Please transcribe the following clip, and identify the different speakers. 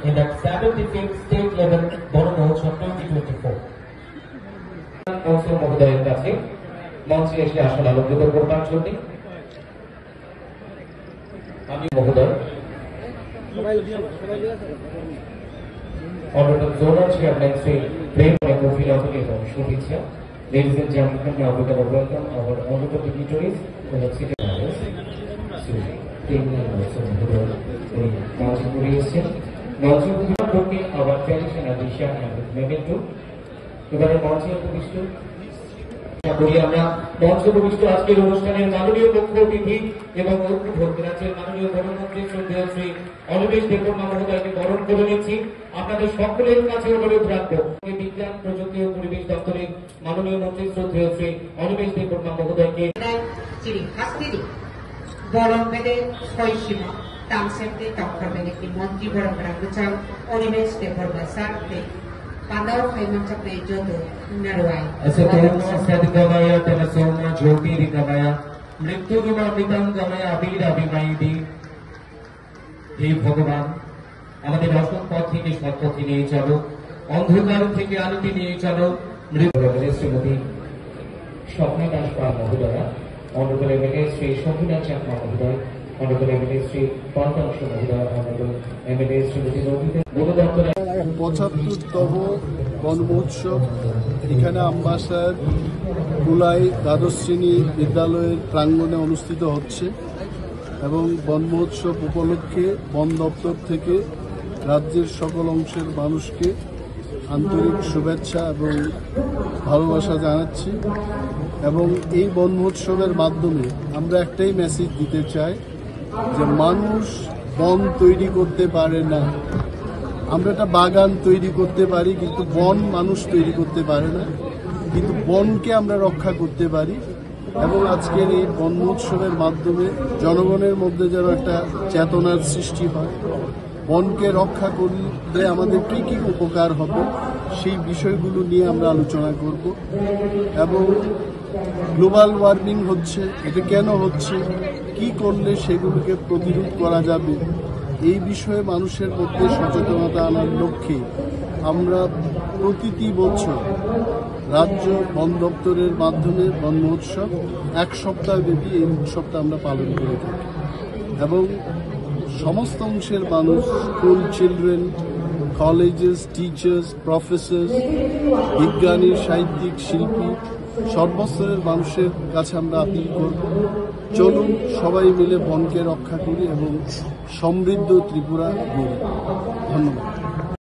Speaker 1: in the 75th state level Bono Mahotsav 2024. Councillor মহোদয়ের কাছে মঞ্চে এসে আসন আলোকিত করবার জন্য আমি মহোদয় Honorable Zonal Chairman Sri Prem Murphy এবং শুভেচ্ছা। Ladies and gentlemen, now we're going to welcome our honorable dignitaries who have seated with us. মঞ্চে ঘুরে এসেছেন মঞ্চে ঘুরে our traditional disha and memento এবারে মঞ্চে উপবিষ্ট করি আমরা মঞ্চে উপবিষ্ট আজকের অনুষ্ঠানের মাননীয় মুখ্য অতিথি এবং উদ্বোধক রাজ্যের মাননীয় প্রধানমন্ত্রী শ্রদ্ধেয় শ্রী অনিমেষ দেববর্মা মহোদয়কে বরণ করে নিচ্ছি। আপনাদের সকলের কাছে অনুরোধ রাখবো বিজ্ঞান প্রযুক্তি ও পরিবেশ দপ্তরের মাননীয় মন্ত্রী শ্রদ্ধেয় শ্রী অনিমেষ দেববর্মা মহোদয়কে
Speaker 2: বরংবেদে শৈশীমা তামসেমতে টক্করবেদে মন্ত্রী বরং রাখুচাম অনিমেষ দেববর্মা সারতে Pandau Kaimancak Jodo Naruai.
Speaker 1: Asatoma Sadgamaya Tanasoma Jyoti Rigamaya Mrityu Gimamritam Gamaya Abira Bimayidi হে ভগবান আমাদের অসৎ পথ থেকে সৎ পথে নিয়ে চলো অন্ধকার থেকে আলোতে নিয়ে চলো মৃত্যু শ্রীমতী স্বপ্না দাস পাল মহোদয়া অনারেবল এমএলএ শ্রী শকুনা চাকমা মহোদয় অনারেবল এমএলএ শ্রী পঞ্চাংশ মহোদয় অনারেবল এমএলএ শ্রীমতী নন্দিতা বন দপ্তরের
Speaker 3: ৭৫তম বন মহোৎসব এখানে আমবাসার কুলাই দ্বাদশ শ্রেণী বিদ্যালয়ের প্রাঙ্গণে অনুষ্ঠিত হচ্ছে এবং বন মহোৎসব উপলক্ষে বন দপ্তর থেকে রাজ্যের সকল অংশের মানুষকে আন্তরিক শুভেচ্ছা এবং ভালোবাসা জানাচ্ছি এবং এই বন মহোৎসবের মাধ্যমে আমরা একটাই মেসেজ দিতে চাই যে মানুষ বন তৈরি করতে পারে না। আমরা একটা বাগান তৈরি করতে পারি কিন্তু বন মানুষ তৈরি করতে পারে না, কিন্তু বনকে আমরা রক্ষা করতে পারি এবং আজকের এই বন মহোৎসবের মাধ্যমে জনগণের মধ্যে যেন একটা চেতনার সৃষ্টি হয়, বনকে রক্ষা করলে আমাদের কী কী উপকার হবে সেই বিষয়গুলো নিয়ে আমরা আলোচনা করব এবং গ্লোবাল ওয়ার্মিং হচ্ছে, এটা কেন হচ্ছে, কি করলে সেগুলোকে প্রতিরোধ করা যাবে, এই বিষয়ে মানুষের মধ্যে সচেতনতা আনার লক্ষ্যে আমরা প্রতিটি বছর রাজ্য বন দপ্তরের মাধ্যমে বন মহোৎসব এক সপ্তাহব্যাপী এই উৎসবটা আমরা পালন করে থাকি এবং সমস্ত অংশের মানুষ, school children, colleges, teachers, professor, বিজ্ঞানী, সাহিত্যিক, শিল্পী, সর্বস্তরের মানুষের কাছে আমরা আপিল করব, চলুন সবাই মিলে বনকে রক্ষা করি এবং সমৃদ্ধ ত্রিপুরা গড়ি। ধন্যবাদ।